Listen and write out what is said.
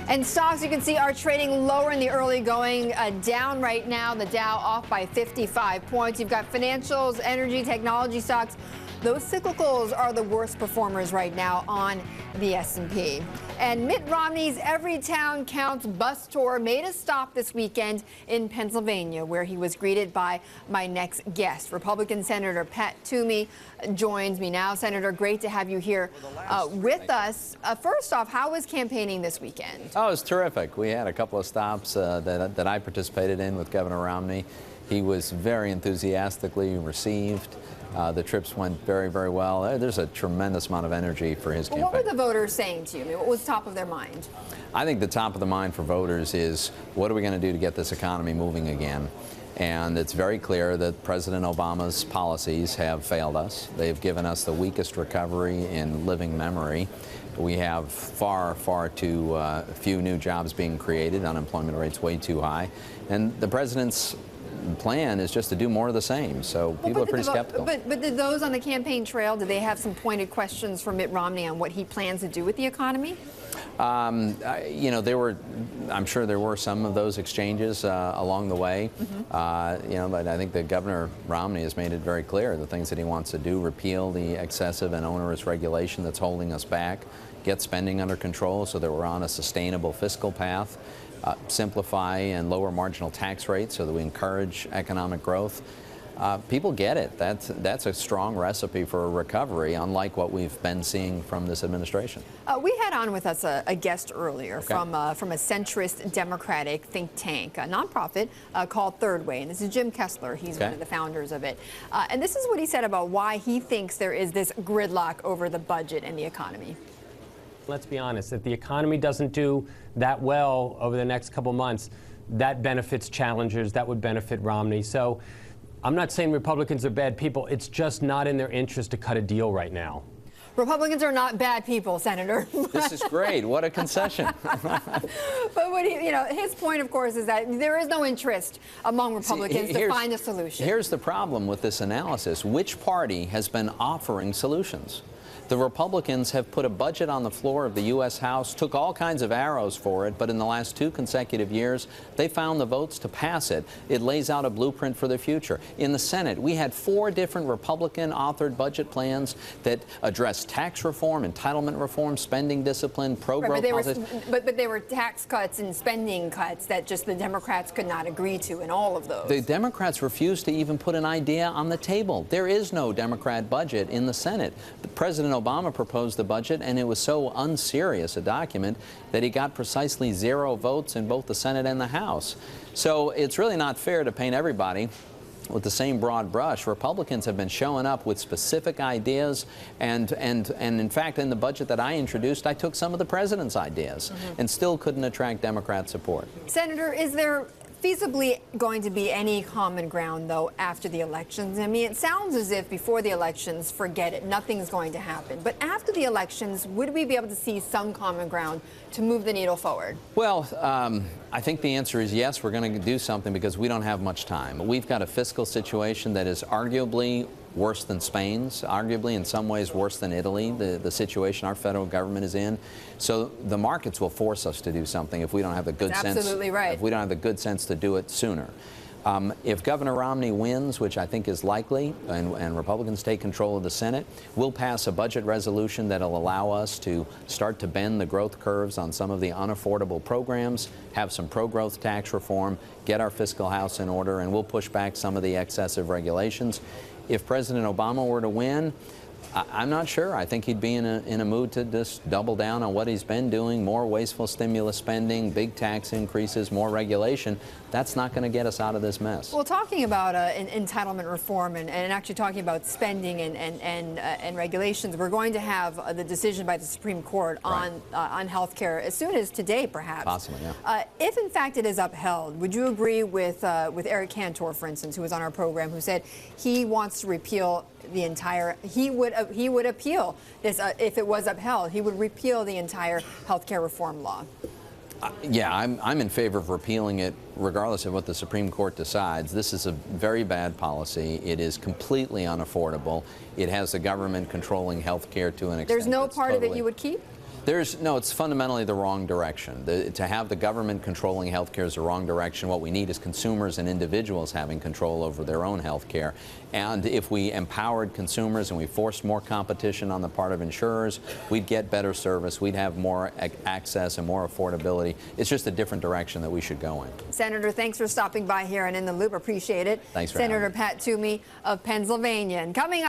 And stocks, you can see, are trading lower in the early going, down right now. The Dow off by 55 points. You've got financials, energy, technology stocks. Those cyclicals are the worst performers right now on the S&P. And Mitt Romney's Every Town Counts bus tour made a stop this weekend in Pennsylvania, where he was greeted by my next guest. Republican Senator Pat Toomey joins me now. Senator, great to have you here with us. First off, how was campaigning this weekend? Oh, it was terrific. We had a couple of stops that I participated in with Governor Romney. He was very enthusiastically received. The trips went very, very well. There's a tremendous amount of energy for his campaign. What were the voters saying to you? I mean, what was top of their mind? I think the top of the mind for voters is, what are we going to do to get this economy moving again? And it's very clear that President Obama's policies have failed us. They've given us the weakest recovery in living memory. We have far, far too few new jobs being created. Unemployment rate's way too high. And the president's plan is just to do more of the same. So people are pretty skeptical. But did those on the campaign trail, did they have some pointed questions for Mitt Romney on what he plans to do with the economy? You know, I'm sure there were some of those exchanges along the way. You know, but I think that Governor Romney has made it very clear the things that he wants to do: repeal the excessive and onerous regulation that's holding us back, get spending under control so that we're on a sustainable fiscal path, simplify and lower marginal tax rates so that we encourage economic growth. People get it. That's a strong recipe for a recovery, unlike what we've been seeing from this administration. We had on with us a guest earlier from a centrist Democratic think tank, a nonprofit called Third Way, and this is Jim Kessler. He's one of the founders of it. And this is what he said about why he thinks there is this gridlock over the budget and the economy. Let's be honest, if the economy doesn't do that well over the next couple months, that benefits challengers, that would benefit Romney. So I'm not saying Republicans are bad people. It's just not in their interest to cut a deal right now. Republicans are not bad people, Senator. This is great. What a concession. But what he, his point, of course, is that there is no interest among Republicans to find a solution. Here's the problem with this analysis. Which party has been offering solutions? The Republicans have put a budget on the floor of the U.S. House, took all kinds of arrows for it, but in the last 2 consecutive years, they found the votes to pass it. It lays out a blueprint for the future. In the Senate, we had 4 different Republican-authored budget plans that addressed tax reform, entitlement reform, spending discipline, pro-growth policies. But they were tax cuts and spending cuts that just the Democrats could not agree to in all of those. The Democrats refused to even put an idea on the table. There is no Democrat budget in the Senate. President Obama proposed the budget, and it was so unserious a document that he got precisely 0 votes in both the Senate and the House. So it's really not fair to paint everybody with the same broad brush. Republicans have been showing up with specific ideas, and in fact, in the budget that I introduced, I took some of the president's ideas and still couldn't attract Democrat support. Senator, is there feasibly going to be any common ground, though, after the elections? I mean, it sounds as if before the elections, forget it, nothing's going to happen. But after the elections, would we be able to see some common ground to move the needle forward? Well, I think the answer is yes, we're going to do something because we don't have much time. We've got a fiscal situation that is arguably worse than Spain's, arguably in some ways worse than Italy, the situation our federal government is in. So the markets will force us to do something if we don't have the good sense. Absolutely right. If we don't have the good sense to do it sooner. If Governor Romney wins, which I think is likely, and Republicans take control of the Senate, we'll pass a budget resolution that'll allow us to start to bend the growth curves on some of the unaffordable programs, have some pro-growth tax reform, get our fiscal house in order, and we'll push back some of the excessive regulations. If President Obama were to win, I'm not sure. I think he'd be in a mood to just double down on what he's been doing, more wasteful stimulus spending, big tax increases, more regulation. That's not going to get us out of this mess. Well, talking about entitlement reform and actually talking about spending and regulations, we're going to have the decision by the Supreme Court on health care as soon as today, perhaps. Possibly, yeah. If, in fact, it is upheld, would you agree with Eric Cantor, for instance, who was on our program, who said he wants to repeal the entire, he would appeal this, if it was upheld, he would repeal the entire health care reform law? Yeah, I'm in favor of repealing it regardless of what the Supreme Court decides. This is a very bad policy. It is completely unaffordable. It has the government controlling health care to an extent. There's no part of it you would keep? No, it's fundamentally the wrong direction. To have the government controlling health care is the wrong direction. What we need is consumers and individuals having control over their own health care. And if we empowered consumers and we forced more competition on the part of insurers, we'd get better service, we'd have more access and more affordability. It's just a different direction that we should go in. Senator, thanks for stopping by here and In the Loop. Appreciate it. Thanks for Senator having me. Pat Toomey of Pennsylvania. And coming up